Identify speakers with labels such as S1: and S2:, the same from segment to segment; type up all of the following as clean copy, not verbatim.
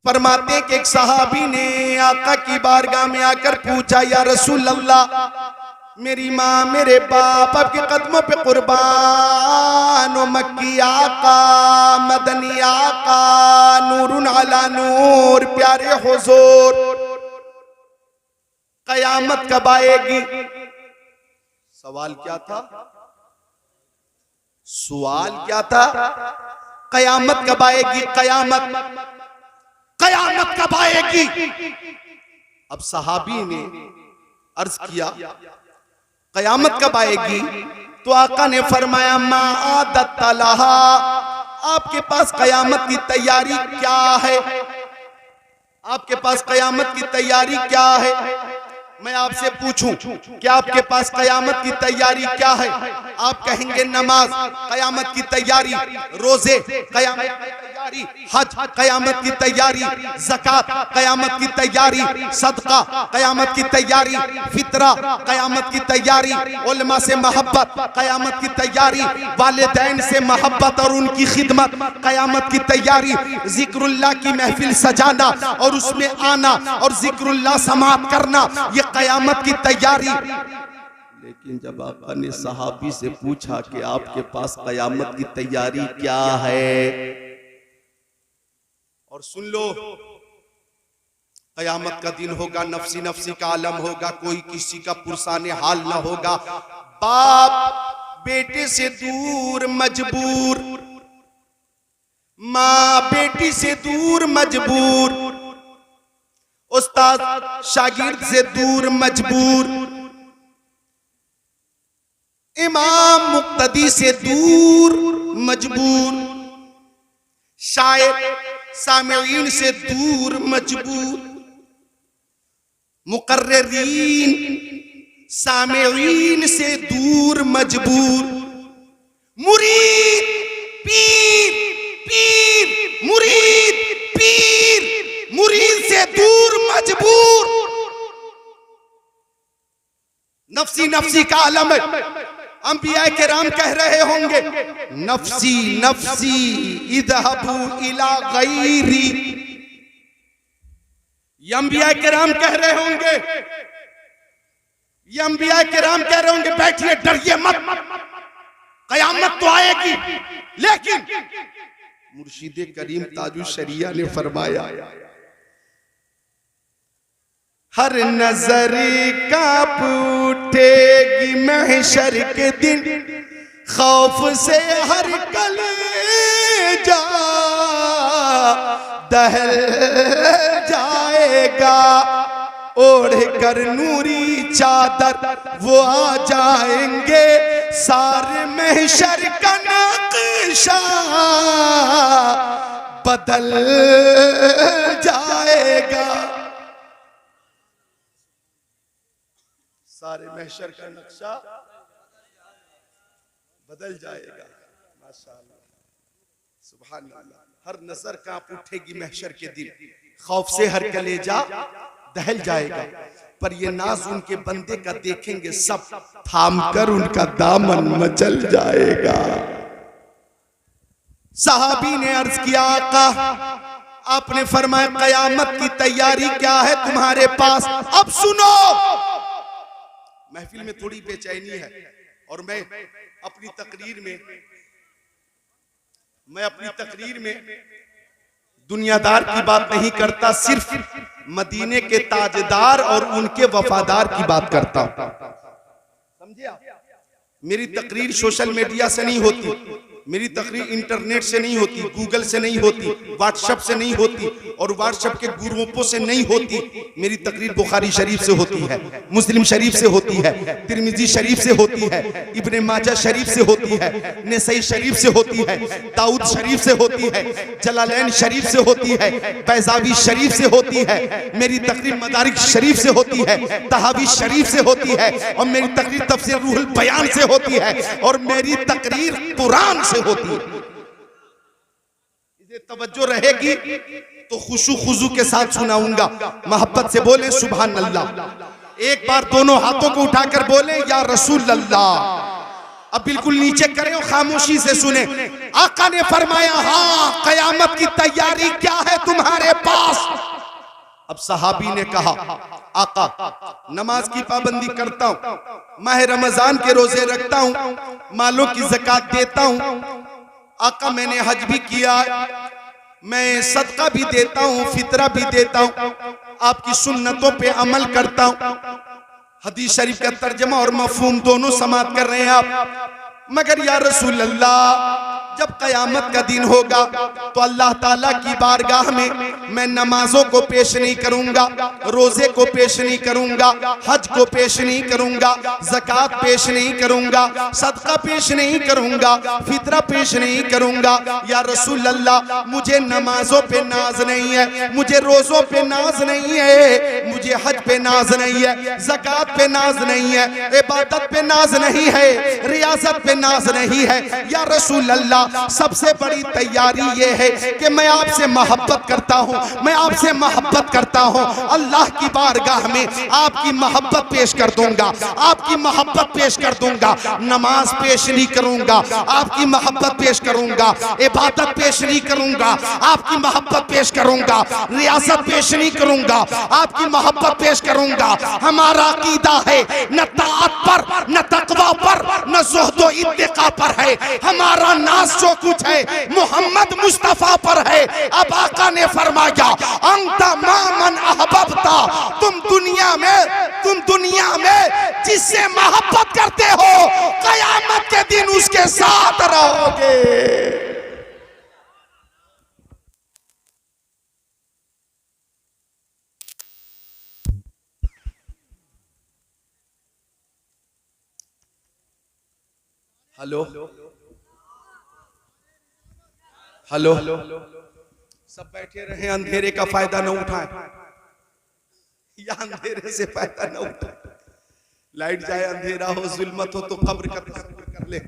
S1: फरमाते कि एक सहाबी ने आका की बारगाह में आकर पूछा, या रसूल अल्लाह, मेरी माँ मेरे बाप आपके कदमों पे कुर्बान, ओ मक्की आका, मदनी आका, नूरुन अला नूर, प्यारे हुजूर, कयामत कब आएगी? सवाल क्या था? सवाल क्या था? कयामत कब आएगी? कयामत कब आएगी? अब सहाबी ने अर्ज किया, कयामत कब आएगी? तो आका ने फरमाया, मा आदत लहा, आपके पास कयामत की तैयारी क्या है? आपके पास कयामत की तैयारी क्या है? मैं आपसे पूछूं कि आपके पास कयामत की तैयारी क्या है? आप कहेंगे नमाज, कयामत की तैयारी, रोजे, कयामत की तैयारी, हज, कयामत की तैयारी, ज़कात, कयामत की तैयारी, सदका, कयामत की तैयारी, फितरा, कयामत की तैयारी, उलमा से मोहब्बत, कयामत की तैयारी, वालिदैन से मोहब्बत और उनकी खिदमत, कयामत की तैयारी, जिक्रुल्लाह की महफिल सजाना और उसमें आना और जिक्रुल्लाह समाअत करना, ये कयामत की तैयारी। लेकिन जब आका ने सहाबी से पूछा कि आपके पास कयामत की तैयारी क्या है, और सुन लो, कयामत का दिन होगा, नफसी नफसी का आलम होगा, कोई किसी का पुरसाने हाल ना होगा, बाप बेटे से दूर मजबूर, माँ बेटी से दूर मजबूर, उस्ताद शागिर्द से दूर मजबूर, इमाम मुक्तदी से दूर मजबूर, शायर सामिईन से दूर मजबूर, मुकर्रिरीन सामिईन से दूर मजबूर, मुरीद पीर, पीर मुरीद, पीर मुरीद से दूर मजबूर। नफसी नफसी का आलम है। अंबिया किराम कह रहे होंगे, नफसी नफसी इज़हबू इला गैरी। ये अंबिया किराम कह रहे होंगे, ये अंबिया किराम कह रहे होंगे, बैठिए डरिए मत, कयामत तो आएगी। लेकिन मुर्शिद करीम ताजुश शरिया ने फरमाया, हर नजर कांप उठेगी महशर के दिन, खौफ से हर कलेजा दहल जाएगा, ओढ़ कर नूरी चादर वो आ जाएंगे, सारे महशर का नक्शा बदल जाएगा। सारे महशर का नक्शा बदल जाएगा। माशाअल्लाह, सुभान अल्लाह। हर नजर कांप उठेगी महशर के दिन, खौफ से हर कलेजा दहल जाएगा। पर ये नाज उनके बंदे का देखेंगे सब, थाम कर उनका दामन मचल जाएगा। सहाबी ने अर्ज किया, आका आपने फरमाया कयामत की तैयारी क्या है तुम्हारे पास? अब सुनो, महफिल में थोड़ी बेचैनी है और मैं अपनी तकरीर में दुनियादार की बात नहीं करता, सिर्फ मदीने के ताजदार और उनके वफादार की बात करता हूं। समझे आप? मेरी तकरीर सोशल मीडिया से नहीं होती, मेरी तकरीर इंटरनेट से नहीं होती, गूगल से नहीं होती, व्हाट्सएप से नहीं होती और व्हाट्सएप के ग्रुपों से नहीं होती। मेरी तकरीर बुखारी शरीफ से होती है, मुस्लिम शरीफ से होती है, तिरमिजी शरीफ से होती है, इब्ने माजा शरीफ से होती है, नसई शरीफ से होती है, दाऊद शरीफ से होती है, जलालैन शरीफ से होती है, बैज़ावी शरीफ से होती है। मेरी तकरीर मदारिक शरीफ से होती है, तहावी शरीफ से होती है और मेरी तकरीर तफसीर रूहुल बयान से होती है और मेरी तकरीर कुरान से होती है। इसे तवज्जो रहेगी तो खुशू खुजू के साथ सुनाऊंगा। मोहब्बत से बोले सुभान अल्लाह। एक बार दोनों हाथों को उठाकर बोले या रसूल अल्लाह। अब बिल्कुल नीचे करें और खामोशी से सुने। आका ने फरमाया, हाँ कयामत की तैयारी क्या है तुम्हारे पास? अब सहाबी ने कहा, आका नमाज की पाबंदी करता हूं, माह रमजान के रोजे रखता हूं, मालों की ज़कात देता हूं, आका मैंने हज भी किया, मैं सदका भी देता हूं, फितरा भी देता हूं, आपकी सुन्नतों पे अमल करता हूं। हदीस शरीफ का तर्जमा और मफहूम दोनों समाप्त कर रहे हैं आप। मगर या रसूल अल्लाह, जब कयामत का दिन होगा तो अल्लाह ताला की बारगाह में मैं नमाजों को पेश नहीं करूंगा, रोजे को पेश नहीं करूंगा, हज को पेश नहीं करूंगा, ज़कात पेश नहीं करूंगा, सदका पेश नहीं करूंगा, फितरा पेश नहीं करूंगा। या रसूल अल्लाह, मुझे नमाजों पे नाज नहीं है, मुझे रोजों पे नाज नहीं है, मुझे हज पे नाज नहीं है, ज़कात पे नाज नहीं है, इबादत पे नाज नहीं है, रियासत पे नाज नहीं है। या रसूल अल्लाह, सबसे बड़ी तैयारी ये है कि मैं आपसे मोहब्बत करता हूं, मैं आपसे मोहब्बत करता हूं, अल्लाह की बारगाह में आपकी मोहब्बत पेश कर दूंगा, आपकी मोहब्बत पेश कर दूंगा। नमाज पेश नहीं करूंगा, आपकी मोहब्बत पेश करूंगा, इबादत पेश नहीं करूंगा, आपकी मोहब्बत पेश करूंगा, रियासत पेश नहीं करूंगा, आपकी मोहब्बत पेश करूंगा। हमारा अकीदा है न ताअत पर, न तकवा पर, न ज़ुहद व इत्तिका पर है, हमारा नाज जो कुछ है मोहम्मद मुस्तफा पर है। अब आका ने फरमाया, अंता मामन अहबब्ता, तुम दुनिया में जिससे मोहब्बत करते हो, कयामत के दिन उसके साथ रहोगे। हेलो हेलो, सब बैठे रहे, अंधेरे का फायदा न उठाएं, या अंधेरे से फायदा न उठाएं। लाइट जाए, अंधेरा हो, जुल्मत हो तो कब्र का तसव्वुर कर ले,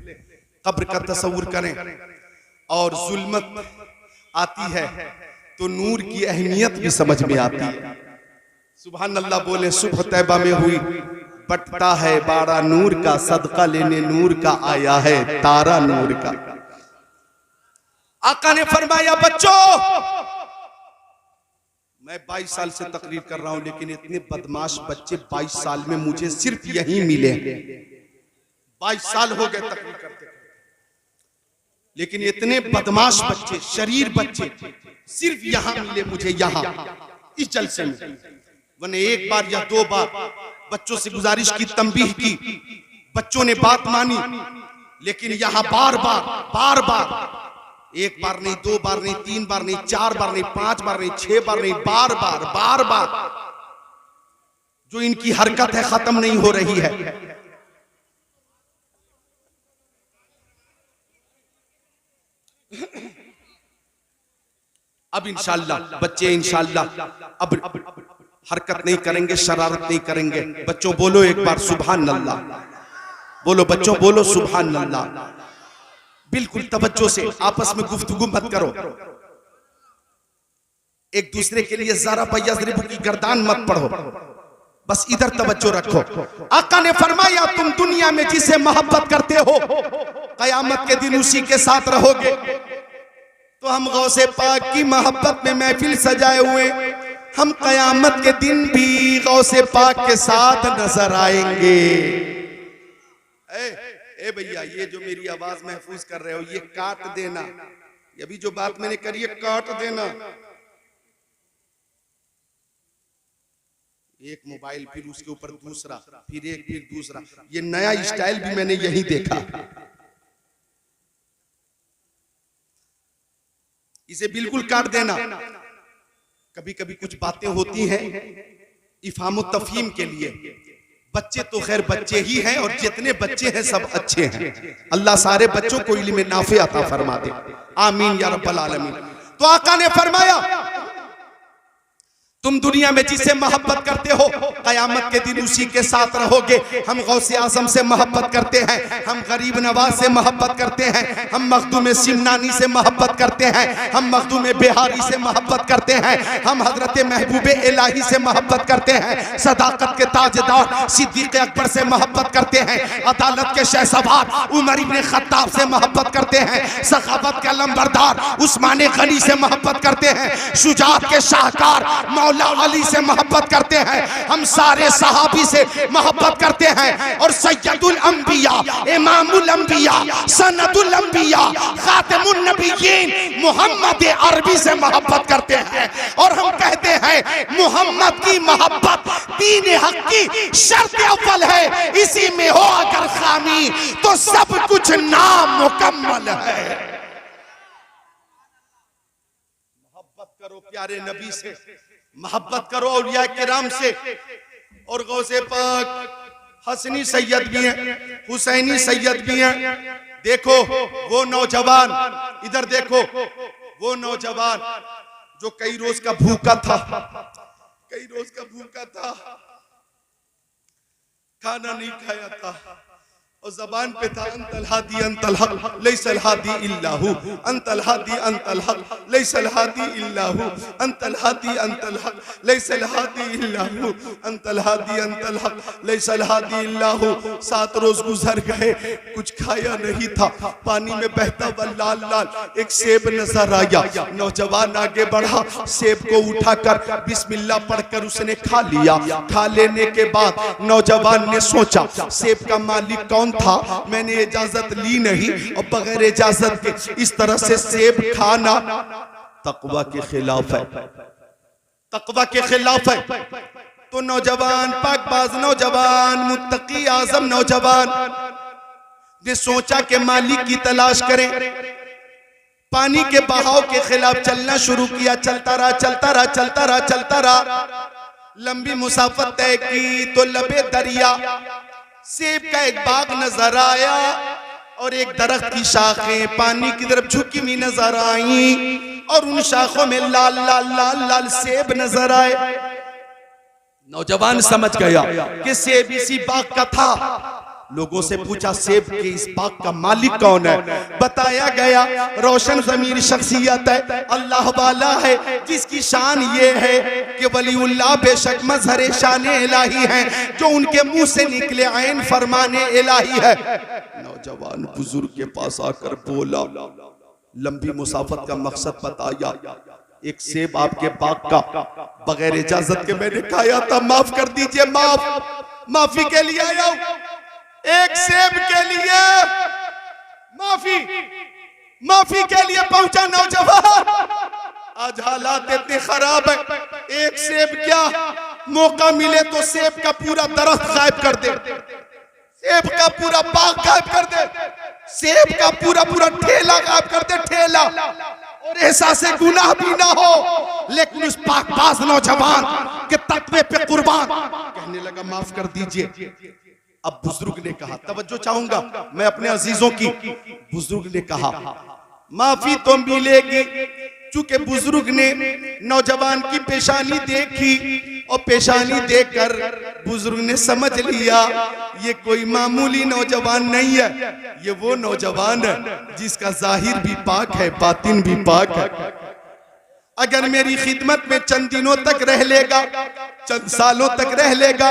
S1: कब्र का तसव्वुर करें। और जुल्मत आती है तो नूर की अहमियत भी समझ में आती है। सुभान अल्लाह बोले, सुबह तैबा में हुई, बटता है बाड़ा नूर का, सदका लेने नूर का आया है तारा नूर का। आका ने फरमाया, बच्चों मैं 22 साल से तकरीर कर रहा हूं, लेकिन इतने बदमाश बच्चे 22 साल में मुझे सिर्फ यहीं मिले। 22 साल हो गए तकरीर करते, लेकिन इतने बदमाश बच्चे, शरीर बच्चे सिर्फ यहां मिले मुझे, यहां इस जलसे में। वरना एक बार या दो बार बच्चों से गुजारिश की, तंबीह की, बच्चों ने बात मानी, लेकिन यहां बार बार, एक बार नहीं, दो बार नहीं, तीन बार नहीं, चार बार नहीं, पांच बार नहीं, 6 बार नहीं, बार बार जो इनकी हरकत है खत्म नहीं हो रही है। अब इंशाअल्लाह बच्चे इंशाअल्लाह अब हरकत नहीं करेंगे, शरारत नहीं करेंगे। बच्चों बोलो एक बार सुभान अल्लाह, बोलो बच्चों, बोलो सुभान अल्लाह। बिल्कुल तवज्जो से आपस में गुफ्तगू मत करो, एक दूसरे के लिए ज़रा यज़रिबु की गर्दान मत पढ़ो, बस इधर तवज्जो रखो। आका ने फरमाया, तुम दुनिया में जिसे मोहब्बत करते हो, कयामत के दिन उसी के साथ रहोगे। तो हम गौसे पाक की मोहब्बत में महफिल सजाए हुए, हम कयामत के दिन भी गौसे पाक के साथ नजर आएंगे। ए भैया, ये जो मेरी आवाज महफूज कर रहे हो, ये काट देना, ये भी जो बात मैंने करी है काट देना। एक मोबाइल, फिर उसके ऊपर दूसरा, फिर एक, फिर दूसरा, ये नया स्टाइल भी मैंने यही देखा। इसे बिल्कुल काट देना। कभी कभी कुछ बातें होती हैं इफाम तफहीम के लिए। बच्चे तो खैर बच्चे ही हैं, और जितने बच्चे हैं सब अच्छे हैं। अल्लाह सारे बच्चों को इल्म नाफे अता फरमा दे, आमीन या रब्बल आलमीन। तो आका ने फरमाया, तुम दुनिया में जिसे मोहब्बत करते हो कयामत के दिन उसी के साथ रहोगे। हम गौसे आजम से मोहब्बत करते हैं, हम गरीब नवाज से मोहब्बत करते हैं, हम मखदूम सिमनानी से मोहब्बत करते हैं, हम मखदूम बिहारी से मोहब्बत करते हैं, हम हजरत महबूब इलाही से मोहब्बत करते हैं, सदाकत के ताजदार सिद्दीक अकबर से मोहब्बत करते हैं, अदालत के शहसवार उमर इब्न खत्ताब से मोहब्बत करते हैं, सखावत के अलमबरदार उस्मान गनी से मोहब्बत करते हैं, शुजाअत के शाहकार मौला अली से मोहब्बत करते हैं, हम सारे सहाबी से मोहब्बत करते हैं और सैयदुल अंबिया, इमामुल अंबिया, सनदुल अंबिया, खातिमुन नबिय्यीन मोहम्मद अरबी से मोहब्बत करते हैं। और हम कहते हैं मोहम्मद की मोहब्बत दीन हक की शर्त अव्वल है, इसी में हो अगर खामी तो सब कुछ नामुकम्मल है। मोहब्बत करो प्यारे नबी से, मोहब्बत करो औलिया किराम से। और गौसे पाक हसनी सैयद भी हैं, हुसैनी सैयद भी हैं। देखो वो नौजवान, इधर देखो वो नौजवान जो कई रोज का भूखा था, कई रोज का भूखा था, खाना नहीं खाया था और जबान पे था अंतल हादी अंतल हक लैसल हादी इल्लाहु, अंतल हादी अंतल हक लैसल हादी इल्लाहु, अंतल हादी अंतल हक लैसल हादी इल्लाहु, अंतल हादी अंतल हक लैसल हादी इल्लाहु। 7 रोज गुजर गए, कुछ खाया नहीं था, पानी में बहता हुआ लाल लाल एक सेब नजर आया। नौजवान आगे बढ़ा, सेब को उठाकर बिस्मिल्लाह पढ़कर उसने खा लिया। खा लेने के बाद नौजवान ने सोचा सेब का मालिक कौन था, मैंने इजाजत ली नहीं और बगैर इजाजत के इस तरह से सेब खाना तकवा के खिलाफ है, तकवा के खिलाफ है। तो नौजवान पाकबाज नौजवान मुत्तकी आजम नौजवान ने सोचा कि मालिक की तलाश करें। पानी के बहाव के खिलाफ चलना शुरू किया, चलता रहा चलता रहा चलता रहा चलता रहा। लंबी मुसाफत तय की तो लबे दरिया सेब का एक बाग नजर आया और एक दरख्त की शाखें पानी की तरफ झुकी हुई नजर आई और उन शाखों में लाल लाल लाल लाल सेब नजर आए। नौजवान समझ गया कि सेब इसी बाग का था। लोगों से पूछा सेब के इस बाग का मालिक कौन है? बताया गया रोशन ज़मीर शख्सियत है, अल्लाह वाला है, जिसकी शान ये है कि वलीउल्लाह बेशक मजहर शान इलाही है, जो उनके मुंह से निकले ऐन फरमाने इलाही है। नौजवान बुजुर्ग के पास आकर बोला, लंबी मुसाफत का मकसद बताया, एक सेब आपके बाग का बगैर इजाजत के मैंने खाया था, माफ कर दीजिए, माफी के लिए आया हूं, एक सेब के लिए माफी के लिए पहुंचा नौजवान। आज हालात इतने खराब है, एक सेब क्या, मौका मिले तो सेब का पूरा दरख्त गायब कर दे, सेब का पूरा बाग गायब कर दे, सेब का पूरा पूरा ठेला गायब कर दे, ठेला। और ऐसा से गुनाह भी ना हो, लेकिन उस पाकबाज नौजवान के तकवे पे कुर्बान कहने लगा, माफ कर दीजिए। अब बुजुर्ग ने कहा, तवज्जो चाहूंगा मैं अपने अजीजों की, बुजुर्ग ने कहा माफी तो मिलेगी। चूंकि बुजुर्ग ने नौजवान की पेशानी देखी और पेशानी देखकर बुजुर्ग ने समझ लिया ये कोई मामूली नौजवान नहीं है, ये वो नौजवान है जिसका जाहिर भी पाक है, बातिन भी पाक है। अगर मेरी खिदमत में चंद दिनों तक रह लेगा, चंद सालों तक रह लेगा,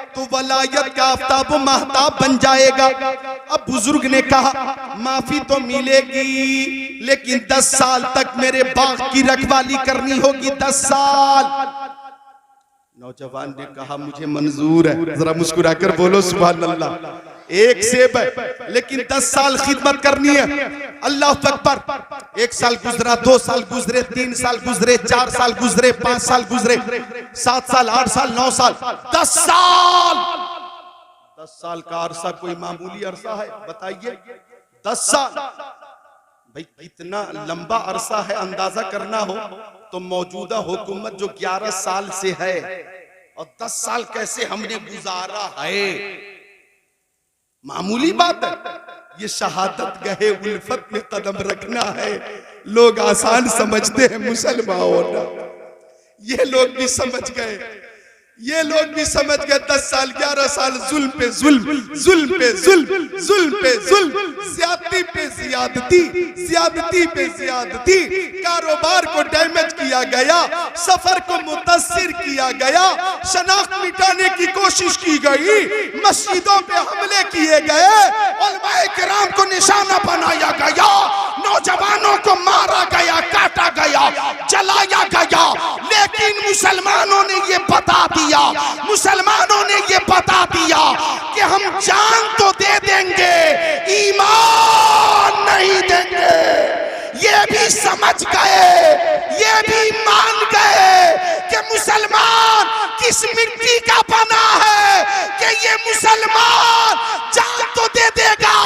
S1: तो वलायत का आफ्ताब महताब बन जाएगा। अब बुजुर्ग ने कहा माफी तो मिलेगी, लेकिन 10 साल तक मेरे बाग की रखवाली करनी होगी, 10 साल। नौजवान ने कहा मुझे मंजूर है, जरा मुस्कुराकर बोलो सुभान अल्लाह। एक सेब है लेकिन 10 साल खिदमत करनी है, अल्लाह अकबर। 1 साल गुजरा, 2 साल गुजरे, 3 साल गुजरे, 4 साल गुजरे, 5 साल गुजरे, 7 साल, 8 साल, 9 साल, 10 साल। 10 साल का अरसा कोई मामूली अरसा है? बताइए, 10 साल भाई इतना लंबा अरसा है। अंदाजा करना हो तो मौजूदा हुकूमत जो 11 साल से है और 10 साल कैसे हमने गुजारा है, मामूली बात है। ये शहादत गहे उल्फत में कदम रखना है, लोग आसान समझते हैं मुसलमान होना। ये लोग भी समझ गए, ये लोग भी समझ गए 10 साल 11 साल जुल्म पे जुल्म, जुल्म पे जुल्म, जुल्म पे जुल्म, ज्यादती पे ज्यादती, ज्यादती पे ज्यादती, कारोबार को डैमेज किया गया, सफर को मुतासिर किया गया, शनाख्त मिटाने की कोशिश की गई, मस्जिदों पे हमले किए गए, उलमाए किराम को निशाना बनाया गया, नौजवानों को मारा गया, काटा गया, जलाया गया, लेकिन मुसलमानों ने ये बता दिया, मुसलमानों ने ये बता दिया कि हम जान तो दे देंगे, ईमान नहीं देंगे। ये भी समझ गए, ये भी मान गए कि मुसलमान किस मिट्टी का बना है, कि ये मुसलमान जान तो दे देगा,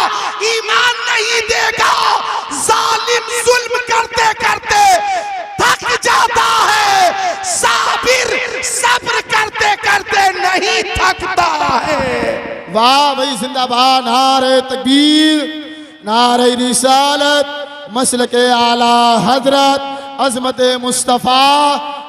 S1: ईमान नहीं देगा। जालिम जुल्म करते करते थक जाता है, साबिर सब्र करते करते नहीं थकता है।
S2: वाह भाई, जिंदाबाद, नारे तकबीर, नारे रिसालत, मसलके आला हजरत अजमत मुस्तफ़ा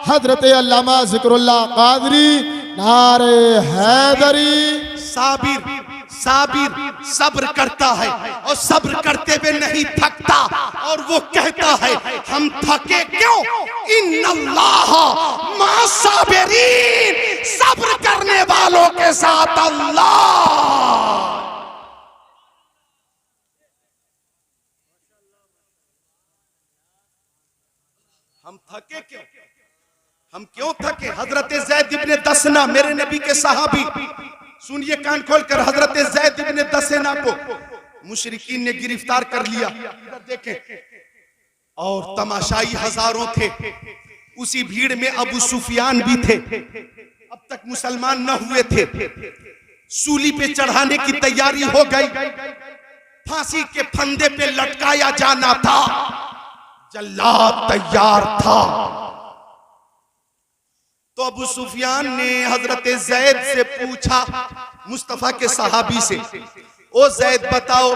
S2: हजरत अल्लामा ज़िक्रुल्लाह क़ादरी, नारे हैदरी।
S1: साबिर साबिर सब्र करता है और सब्र करते हुए नहीं थकता, और वो कहता है हम थके क्यों, इन्नल्लाह मा साबिरीन, सब्र करने वालों के साथ अल्लाह। हम थके क्यों, हम क्यों थके। हजरत ज़ैद इब्ने दसना, मेरे नबी के सहाबी, सुनिए कान खोलकर, हजरत ज़ैद इब्ने दसना को मुशरिकीन ने गिरफ्तार कर लिया, इधर देखें, और तमाशाई हजारों थे, उसी भीड़ में अबू सुफियान भी थे, अब तक मुसलमान न हुए थे, सूली पे चढ़ाने की तैयारी हो गई, फांसी के फंदे पे लटकाया जाना था, जल्लाद तैयार था। तो अबू सुफियान ने हजरत ज़ैद से पूछा, मुस्तफा के सहाबी से, ओ ज़ैद बताओ,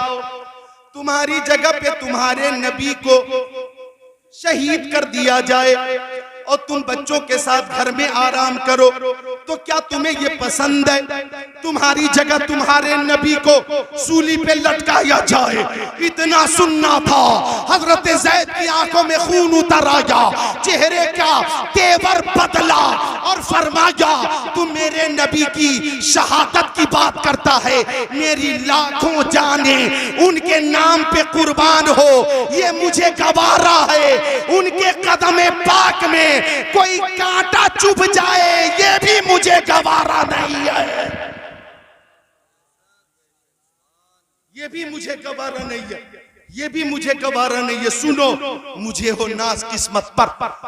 S1: तुम्हारी जगह पे तुम्हारे नबी को शहीद कर दिया जाए और तुम बच्चों के साथ घर में आराम करो, तो क्या तुम्हें ये पसंद है, तुम्हारी जगह तुम्हारे नबी को सूली पे लटकाया जाए। इतना सुनना था, हजरत ज़ैद की आंखों में खून उतर आया, चेहरे का तेवर बदला और फरमाया, तू मेरे नबी की शहादत की बात करता है, मेरी लाखों जाने उनके नाम पे कुर्बान हो, ये मुझे गवारा है, उनके कदमे पाक में कोई कांटा चुभ जाए ये भी मुझे गवारा नहीं है, ये भी मुझे गवारा नहीं है, ये भी मुझे गवारा नहीं है। सुनो, मुझे हो नाज किस्मत पर,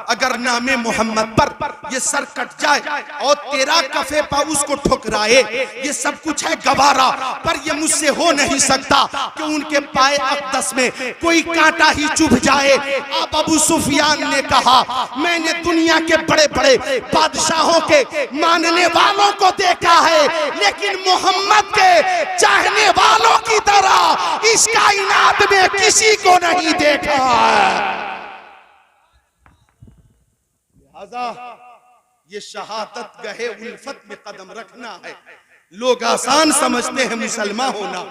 S1: अगर नामे मोहम्मद पर ये सर कट जाए और तेरा कफे पा उसको ठुकराए, ये सब कुछ है गवारा, पर ये मुझसे हो नहीं सकता कि उनके पाए अक़दस में कोई कांटा ही चुभ जाए। अब अबू सुफियान ने कहा, मैंने दुनिया के बड़े बड़े बादशाहों के मानने वालों को देखा है, लेकिन मोहम्मद के चाहने वालों की तरह इस कायनात में किसी को नहीं देखा है। लिहाजा ये शहादत गहे उल्फत में कदम रखना है। लोग आसान समझते हैं मुसलमान होना,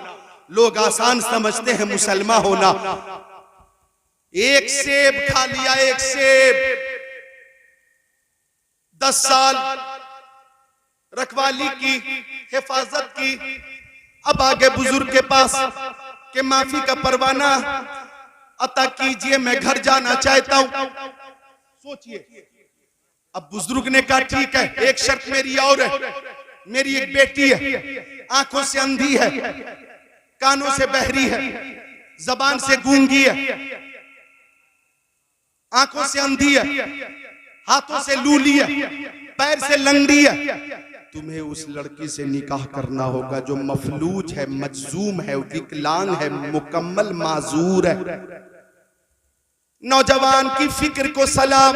S1: लोग आसान समझते हैं मुसलमान होना। एक सेब खा लिया, एक सेब, 10 साल रखवाली की, हिफाजत की, अब आगे बुजुर्ग के पास कि माफी का परवाना अता कीजिए, मैं घर जाना चाहता हूं। सोचिए, अब बुजुर्ग ने कहा ठीक है, एक शर्त मेरी और है, मेरी एक बेटी है, आंखों से अंधी है, कानों से बहरी है, जबान से गूंगी है, आंखों से अंधी है, हाथों से लूली है, पैर से लंगड़ी है। तुम्हें उस लड़की से निकाह करना होगा जो मफलूज है, मजजूम है, विकलांग है, मुकम्मल माजूर है। नौजवान की फिक्र को सलाम।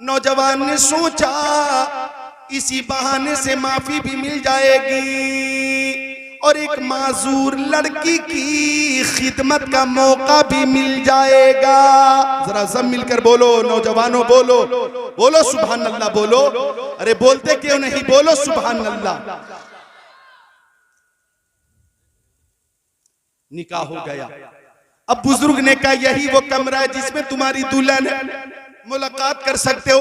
S1: नौजवान ने सोचा इसी बहाने से माफी भी मिल जाएगी और एक माजूर लड़की की खिदमत का मौका भी मिल जाएगा। जरा सब मिलकर बोलो, नौजवानों बोलो, बोलो सुभान अल्लाह बोलो। अरे बोलते क्यों नहीं, बोलो सुभान अल्लाह। निकाह हो गया। अब बुजुर्ग ने कहा यही वो कमरा है जिसमें तुम्हारी दुल्हन है, मुलाकात कर सकते हो।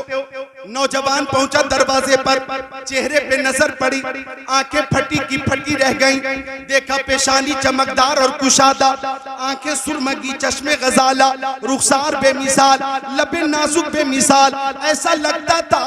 S1: नौजवान पहुंचा दरवाजे पर, चेहरे पे नजर पड़ी, आंखें फटी की फटी रह गईं। देखा पेशानी चमकदार और कुशादा, आंखें सुरमगी, चश्मे गजाला, रुखसार बेमिसाल, लबे नाजुक बेमिसाल। ऐसा लगता था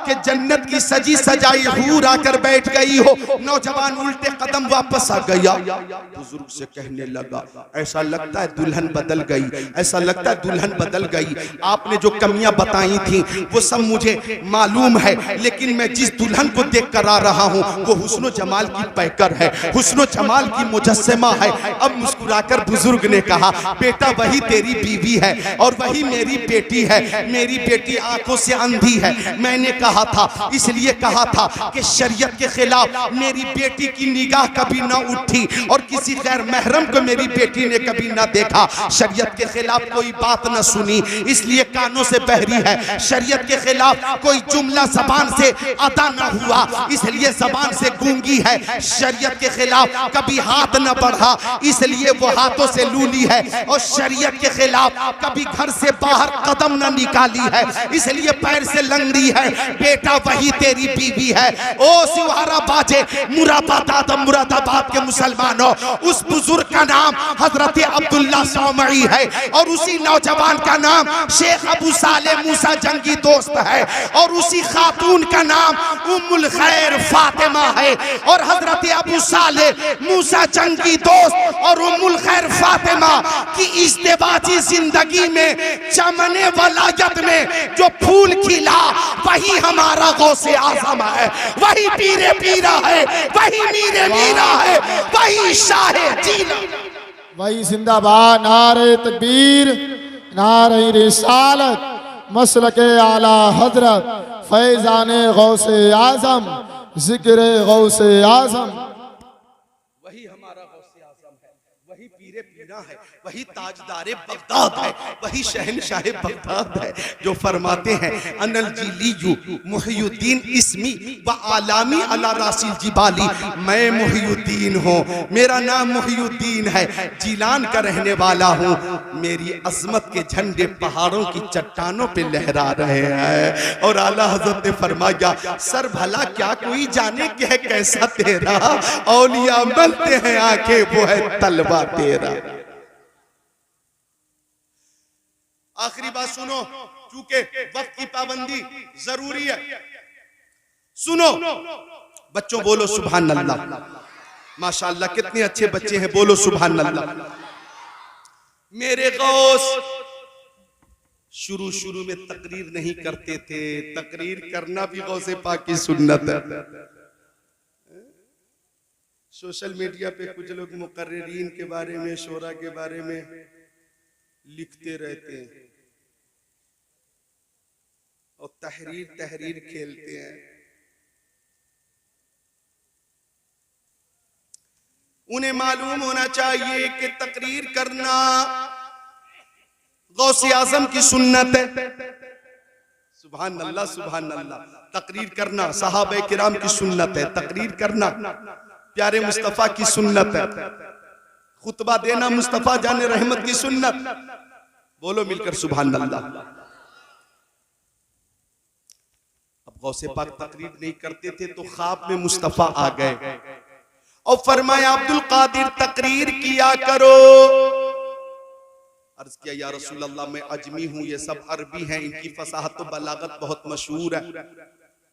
S1: कि जन्नत की सजी सजाई हूर आकर बैठ गई हो। नौजवान उल्टे कदम वापस आ गया। बुजुर्ग से कहने लगा ऐसा लगता है दुल्हन बदल गई, ऐसा लगता है दुल्हन बदल गई। आपने जो कमियां बताई थी वो सब मुझे मालूम है, लेकिन मैं जिस दुल्हन को देख कर आ रहा हूं वो हुस्नो जमाल की पैकर है, हुस्नो जमाल की मुजस्समा है। अब मुस्कुराकर बुजुर्ग ने कहा बेटा वही तेरी बीवी है और वही मेरी बेटी है। मेरी बेटी आंखों से अंधी है। मैंने कहा था, इसलिए कहा था कि शरीयत के खिलाफ मेरी बेटी की निगाह कभी ना उठी और किसी गैर महरम को मेरी बेटी ने कभी ना देखा। शरीयत के खिलाफ कोई बात ना सुनी, इसलिए कानों से बहरी है। शरीयत के खिलाफ कोई जुमला जबान से अदा न हुआ, इसलिए जबान से गूंगी है। शरीयत के खिलाफ कभी हाथ न बढ़ा, इसलिए वो हाथों से लूली है। और शरीयत के खिलाफ कभी घर से बाहर कदम न निकाली है, इसलिए पैर से लंगड़ी है। बेटा वही तेरी बीवी है। ओ सिवारा बाजे मुरादाबाद के मुसलमानों, उस बुजुर्ग का नाम हजरत अब्दुल्ला सौमई है और उसी नौजवान का नाम शेख अबू साले मूसा जंगी दोस्त है और उसी खातून का नाम उम्मुल खैर फातिमा है। और हजरत अबू साले मूसा जंगी दोस्त और उम्मुल खैर फातिमा की इज़्दिवाजी जिंदगी में चमने वलायत में जो फूल खिला वही हमारा गौसे आज़म है, वही पीरे पीरा है, वही मीरे मीरा है, वही शाहे जीना,
S2: वही जिंदाबाद। नारे तकबीर, नारे रिसालत, मसलके आला हजरत, फैजाने गौसे आजम, जिक्र गौसे आजम।
S1: वही हमारा गौसे आजम है, वही पीरे पीरा है, वही ताजदारे बगदाद है, वही शहनशाहे बगदाद है जो फरमाते हैं अनल जिलियु मुहियुद्दीन इस्मी व आलामी अला रासिल जिबाली। मैं मुहियुद्दीन हूँ, मेरा नाम मुहियुद्दीन है, जिलान का रहने वाला हूँ। मेरी अजमत के झंडे पहाड़ों की चट्टानों पे लहरा रहे हैं। और आला हजरत ने फरमाया सर भला क्या कोई जाने कि है कैसा तेरा, औलिया बनते हैं आंखें वो है तलवा तेरा। आखिरी बात सुनो, क्योंकि वक्त की पाबंदी जरूरी है। सुनो बच्चों, बोलो सुभान अल्लाह। माशाअल्लाह कितने अच्छे बच्चे हैं, बोलो सुभान अल्लाह। मेरे गौस शुरू में तकरीर नहीं करते थे, तकरीर करना भी गौसे पाक की सुन्नत है। सोशल मीडिया पे कुछ लोग मुकर्रिरीन के बारे में, शोरा के बारे में लिखते रहते हैं और तहरीर खेलते हैं। उन्हें मालूम होना चाहिए कि तकरीर करना गौसे आजम की सुन्नत है। सुभान अल्लाह सुभान अल्लाह। तकरीर करना सहाबे किराम की सुन्नत है, तकरीर करना प्यारे मुस्तफा की सुन्नत है, खुतबा देना मुस्तफा जाने रहमत की सुन्नत। बोलो मिलकर सुभान अल्लाह। अब गौसे पाक तकरीर नहीं करते थे तो ख्वाब में मुस्तफा आ गए और फरमाया अब्दुल कादिर तकरीर किया करो। अर्ज किया या रसूल अल्लाह मैं अजमी हूँ, ये सब अरबी हैं, इनकी फसाहत तो बलागत बहुत मशहूर है,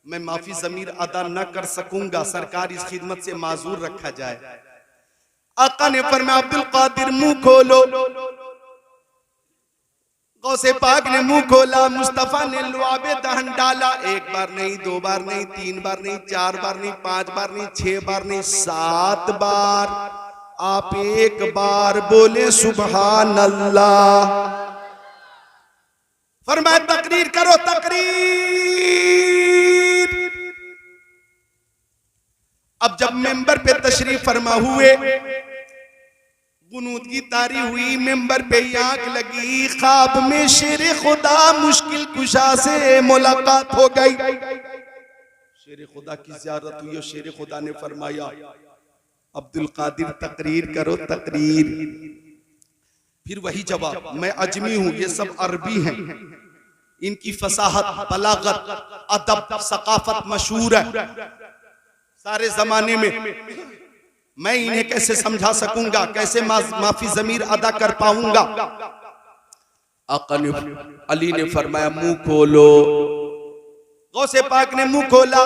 S1: मैं माफी ज़मीर अदा न कर सकूंगा, सरकार इस खिदमत से माजूर रखा जाए। आका ने फरमाया अब्दुल कादिर मुंह खोलो। गौसे पाक ने मुंह खोला, मुस्तफा ने लुआबे दहन डाला। एक बार नहीं, दो बार नहीं, तीन बार नहीं, चार बार नहीं, पांच बार नहीं, 6 बार नहीं, 7 बार। आप एक बार बोले सुभान अल्लाह। फरमाया तकरीर करो, तकरीर। अब जब मेंबर पे तशरीफ फरमा हुए, कुनूत की तारी हुई, मेंबर पे ही आंख लगी, ख्वाब में शेर खुदा मुश्किल कुशा से मुलाकात हो गई। शेर खुदा की ज़ियारत हुई और शेर खुदा ने फरमाया, अब्दुल कादिर तकरीर करो तकरीर। फिर वही जवाब, मैं अजमी हूं, ये सब अरबी हैं, इनकी फसाहत, बलागत, अदब, सकाफत मशहूर है सारे जमाने में, मैं इन्हें कैसे समझा सकूंगा, कैसे माफी जमीर अदा कर पाऊंगा। आका ने, अली ने फरमाया, मुंह खोलो। गौसे पाक ने मुंह खोला।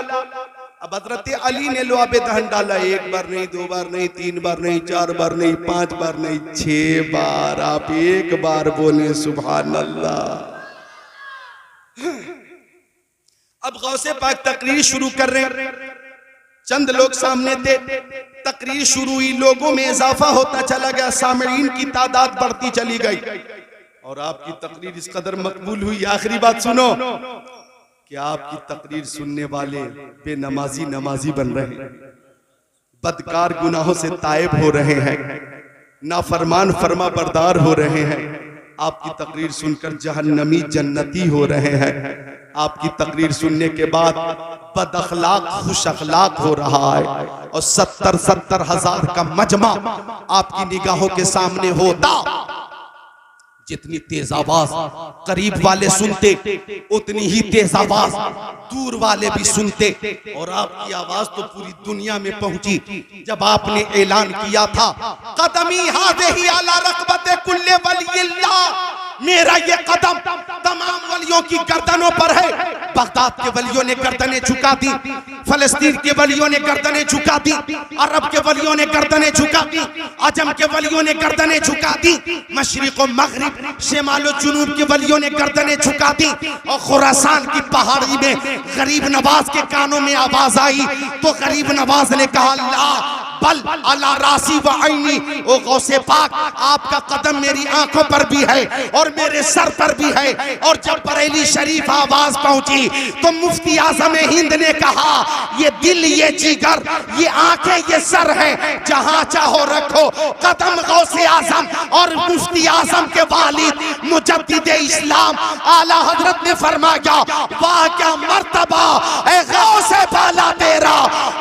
S1: अब हजरत अली ने लुआबे दहन डाला, एक बार नहीं, दो बार नहीं, तीन बार नहीं, चार बार नहीं, पांच बार नहीं, 6 बार। आप एक बार बोले सुभान अल्लाह। अब गौसे पाक तकरीर शुरू कर रहे हैं, चंद लोग सामने थे, तकरीर शुरू हुई, लोगों में इजाफा होता चला गया, सामईन की तादाद बढ़ती चली गई और आपकी तकरीर इस कदर मकबूल हुई। आखिरी बात सुनो कि आपकी तकरीर सुनने वाले बेनमाजी नमाजी बन रहे हैं, बदकार गुनाहों से तायब हो रहे हैं, नाफरमान फरमा बरदार हो रहे हैं। आपकी तकरीर सुनकर जहन्नमी जन्नती हो रहे हैं। आपकी तकरीर सुनने के बाद बद अखलाक खुश अखलाक हो रहा है और 70 हजार का मजमा आपकी निगाहों के सामने होता। जितनी तेज आवाज करीब वाले सुनते, उतनी ही तेज आवाज दूर वाले भी सुनते। और आपकी आवाज तो पूरी दुनिया में पहुंची जब आपने ऐलान किया था, कदमी हाज़िही अला रक़बते कुल्ले वलिय्यिल्लाह, मेरा ये कदम तमाम वलियों की गर्दनों पर है। बगदाद के वलियों ने गर्दनें झुका दी, फलस्तीन के वलियों ने गर्दनें झुका दी, अरब के वलियों ने गर्दनें झुका दी, अजम के वलियों ने गर्दनें झुका दी, मशरिक और मगरिब, शिमाल और जुनूब के वलियों ने गर्दनें झुका दी। और खुरासान की पहाड़ी में गरीब नवाज के कानों में आवाज आई तो गरीब नवाज ने कहा, अल्लाह बल अला रासी व आईनी, ओ गौसे पाक, आपका कदम मेरी आंखों पर भी है और मेरे सर पर भी है। और जब बरेली शरीफ आवाज पहुंची तो मुफ्ती आजम हिंद ने कहा, ये दिल, ये जिगर, ये आंखें, ये सर है, जहां चाहो रखो कदम गौसे आजम और मुफ्ती आजम के वालिद मुजद्दिद इस्लाम आला हजरत ने फरमाया, वाह क्या मर्तबा ए गौसे बाला तेरा,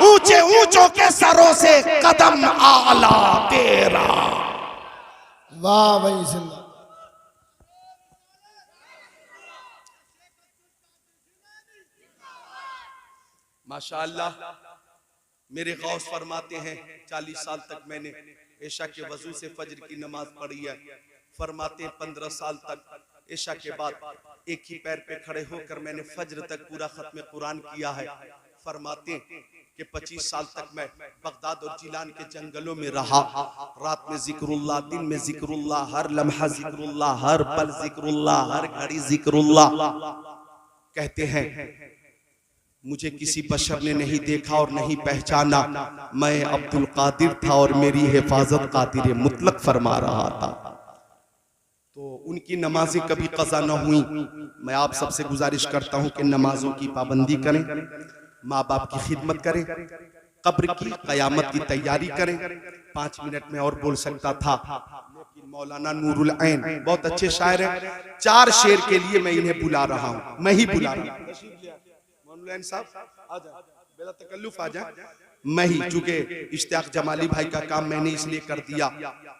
S1: ऊंचे ऊंचों के सरों से कदम आला तेरा।
S2: वाह भाई जिंदा।
S1: माशाअल्लाह, मेरे गौस फरमाते हैं 40 साल तक मैंने ऐशा के वजू से फजर की नमाज पढ़ी है। फरमाते 15 साल तक ऐशा के बाद एक ही पैर पे खड़े होकर मैंने फजर तक पूरा खत्म कुरान किया है। फरमाते कि 25 साल तक मैं बगदाद और जिलान के जंगलों में रहा, रात में जिक्रुल्लाह, दिन में जिक्रुल्लाह, हर लम्हा जिक्रुल्लाह, हर पल जिक्रुल्लाह, हर घड़ी जिक्रुल्लाह। कहते हैं मुझे किसी बशर ने नहीं देखा और नहीं पहचाना, मैं अब्दुल कादिर था और मेरी हिफाजत कादिर मुतलक फरमा रहा था। तो उनकी नमाजें कभी कज़ा न हुई। मैं आप सबसे गुजारिश करता हूं कि नमाजों की पाबंदी करें, माँ बाप की खिदमत करें, कब्र की कयामत की तैयारी करें। 5 मिनट में और बोल सकता था, लेकिन मौलाना नूरुल ऐन बहुत अच्छे शायर हैं, 4 शेर के लिए मैं इन्हें बुला रहा हूं, मैं ही बुला रहा हूं। बेला तकल्लुफ आ जाए, मैं ही, चूंकि इश्तियाक जमाली भाई का काम मैंने इसलिए कर दिया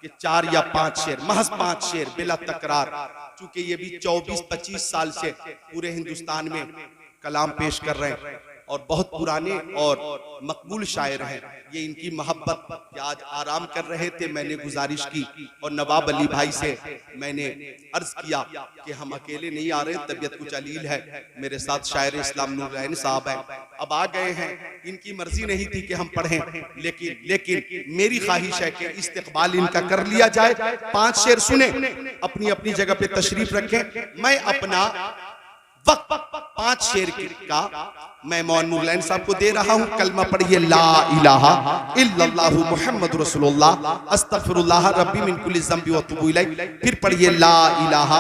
S1: कि 4 या 5 शेर, महज 5 शेर बेला तकरार, चूंकि ये भी 24-25 साल से पूरे हिंदुस्तान में कलाम पेश कर रहे हैं और बहुत पुराने और मकबूल शायर हैं। ये इनकी मोहब्बत कि आज आराम कर रहे थे, मैंने गुजारिश की और नवाब अली भाई से मैंने अर्ज किया कि हम अकेले नहीं आ रहे, तबीयत कुछ अलील है, मेरे साथ शायर इस्लाम नूरैन साहब हैं, अब आ गए हैं। इनकी मर्जी नहीं थी कि हम पढ़ें, लेकिन मेरी ख्वाहिश है कि इस्तिकबाल इनका कर लिया जाए। 5 शेर सुने, अपनी अपनी जगह पे तशरीफ रखें। मैं अपना वक्त 5 शेर का मैं मौलाना नूरुल साहब को दे रहा हूं। कलमा पढ़िए, ला इलाहा इल्लल्लाहु मुहम्मदुर रसूलुल्लाह अस्तगफिरुल्लाह रब्बी मिन कुल्ली ज़ंबि व अतूबु इलैह। फिर पढ़िए, ला इलाहा